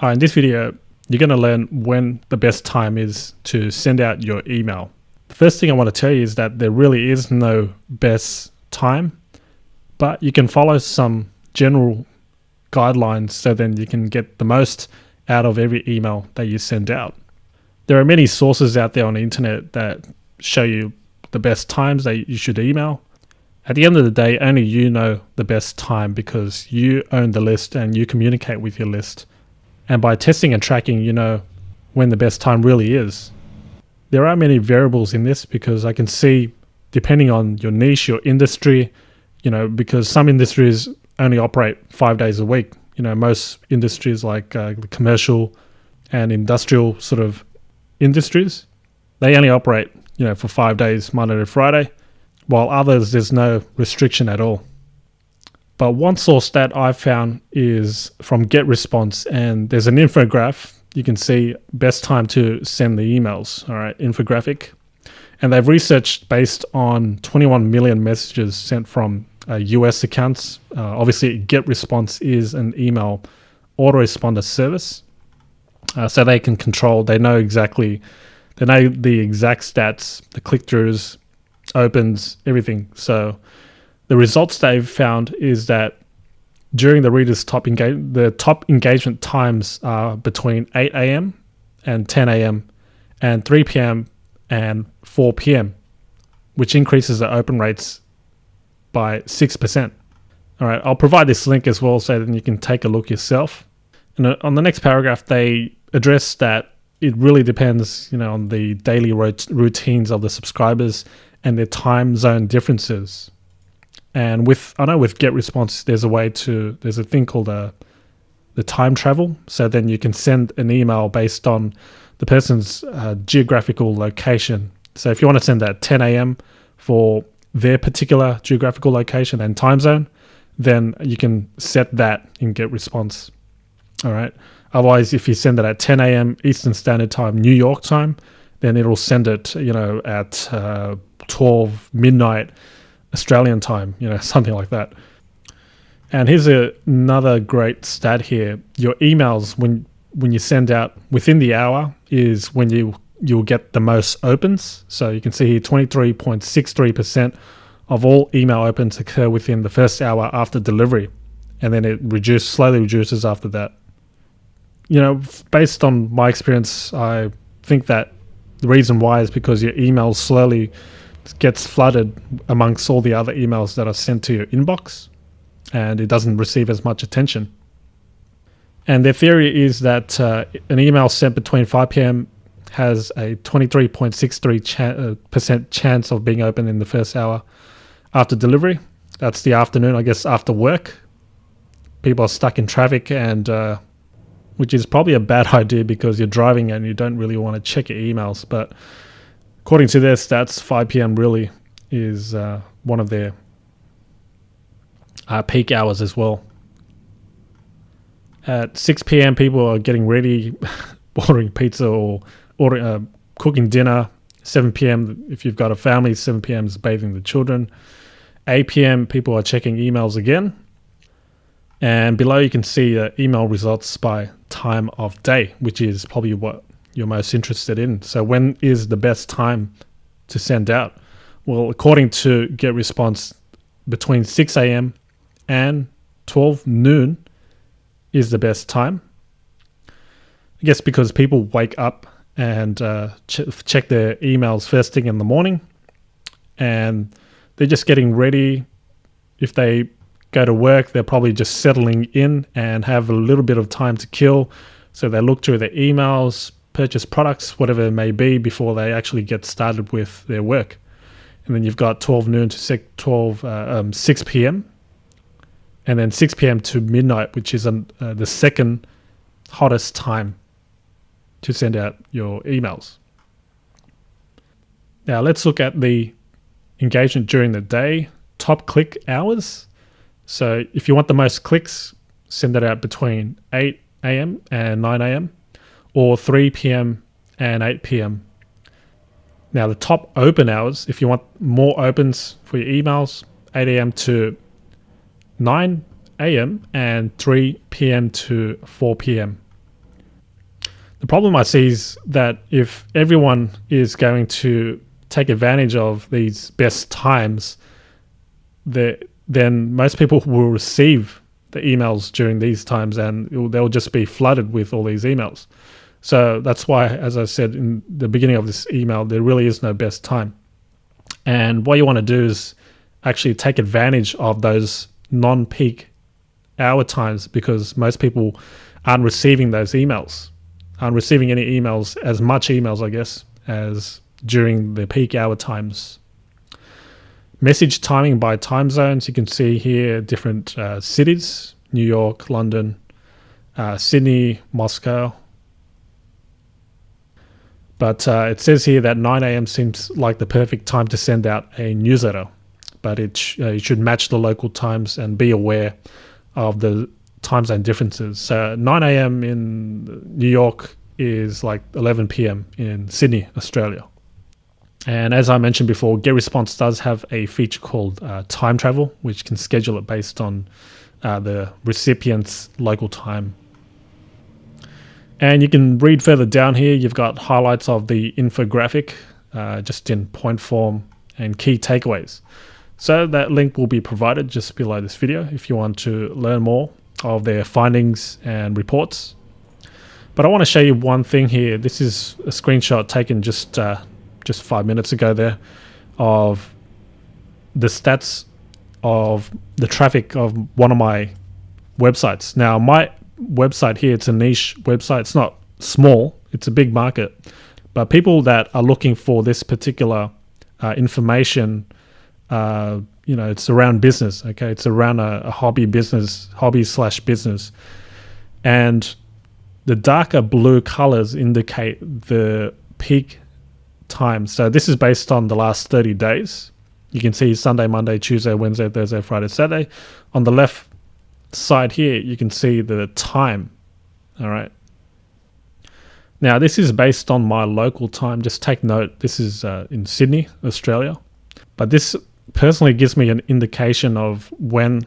In this video, you're going to learn when the best time is to send out your email. The first thing I want to tell you is that there really is no best time, but you can follow some general guidelines so then you can get the most out of every email that you send out. There are many sources out there on the internet that show you the best times that you should email. At the end of the day, only you know the best time because you own the list and you communicate with your list. And by testing and tracking, you know when the best time really is. There are many variables in this because I can see, depending on your niche, your industry, because some industries only operate 5 days a week. Most industries like the commercial and industrial sort of industries, they only operate, for 5 days, Monday to Friday, while others, there's no restriction at all. But one source that I've found is from GetResponse, and there's an infograph. You can see best time to send the emails, all right, infographic. And they've researched based on 21 million messages sent from US accounts. Obviously, GetResponse is an email autoresponder service. So they can control, they know the exact stats, the click-throughs, opens, everything. So the results they've found is that during the reader's top engagement times are between 8 a.m. and 10 a.m. and 3 p.m. and 4 p.m., which increases the open rates by 6%. All right, I'll provide this link as well so that you can take a look yourself. And on the next paragraph, they address that it really depends, on the daily routines of the subscribers and their time zone differences. And I know with GetResponse, there's a thing called the time travel. So then you can send an email based on the person's geographical location. So if you want to send at 10 a.m. for their particular geographical location and time zone, then you can set that in GetResponse. All right. Otherwise, if you send it at 10 a.m. Eastern Standard Time, New York time, then it'll send it, at 12 midnight Australian time, something like that. And here's another great stat here. Your emails, when you send out within the hour, is when you'll get the most opens. So you can see here 23.63% of all email opens occur within the first hour after delivery. And then it slowly reduces after that. Based on my experience, I think that the reason why is because your email slowly gets flooded amongst all the other emails that are sent to your inbox, and it doesn't receive as much attention. And their theory is that an email sent between 5 p.m. has a 23.63% chance of being opened in the first hour after delivery. That's the afternoon, I guess, after work. People are stuck in traffic, and which is probably a bad idea because you're driving and you don't really want to check your emails. But according to their stats, 5 p.m. really is one of their peak hours as well. At 6 p.m., people are getting ready, ordering pizza or cooking dinner. 7 p.m., if you've got a family, 7 p.m. is bathing the children. 8 p.m., people are checking emails again. And below you can see email results by time of day, which is probably what you're most interested in. So when is the best time to send out? Well, according to GetResponse, between 6 a.m. and 12 noon is the best time. I guess because people wake up and check their emails first thing in the morning, and they're just getting ready. If they go to work, they're probably just settling in and have a little bit of time to kill. So they look through their emails, purchase products, whatever it may be, before they actually get started with their work. And then you've got 12 noon to 6 p.m. and then 6 p.m. to midnight, which is the second hottest time to send out your emails. Now let's look at the engagement during the day, top click hours. So if you want the most clicks, send it out between 8 a.m. and 9 a.m. or 3 p.m. and 8 p.m. Now the top open hours, if you want more opens for your emails, 8 a.m. to 9 a.m. and 3 p.m. to 4 p.m. The problem I see is that if everyone is going to take advantage of these best times, then most people will receive the emails during these times, and they'll just be flooded with all these emails. So that's why, as I said in the beginning of this email, there really is no best time. And what you want to do is actually take advantage of those non-peak hour times, because most people aren't receiving those emails, aren't receiving any emails, as much emails, I guess, as during the peak hour times. Message timing by time zones. You can see here different cities: New York, London, Sydney, Moscow. But it says here that 9 a.m. seems like the perfect time to send out a newsletter, but it should match the local times and be aware of the time zone differences. So 9 a.m. in New York is like 11 p.m. in Sydney, Australia. And as I mentioned before, GetResponse does have a feature called time travel, which can schedule it based on the recipient's local time. And you can read further down here. You've got highlights of the infographic, just in point form, and key takeaways. So that link will be provided just below this video if you want to learn more of their findings and reports. But I want to show you one thing here. This is a screenshot taken just 5 minutes ago there of the stats of the traffic of one of my websites. Now, my website here, it's a niche website. It's not small, it's a big market. But people that are looking for this particular information, it's around business, okay? It's around a hobby slash business. And the darker blue colors indicate the peak time. So this is based on the last 30 days. You can see Sunday, Monday, Tuesday, Wednesday, Thursday, Friday, Saturday. On the left side here, you can see the time. All right. Now, this is based on my local time. Just take note, this is in Sydney, Australia. But this personally gives me an indication of when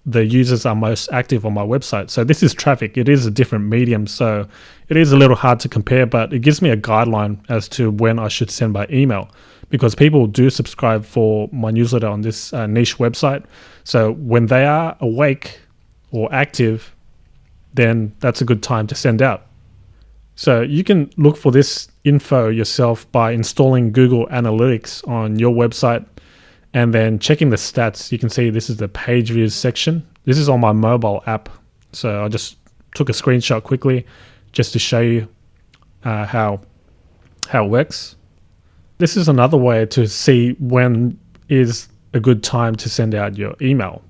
the users are most active on my website. So this is traffic. It is a different medium, so it is a little hard to compare, but it gives me a guideline as to when I should send by email, because people do subscribe for my newsletter on this niche website. So when they are awake or active, then that's a good time to send out. So you can look for this info yourself by installing Google Analytics on your website and then checking the stats. You can see this is the page views section. This is on my mobile app. So I just took a screenshot quickly just to show you how it works. This is another way to see when is a good time to send out your email.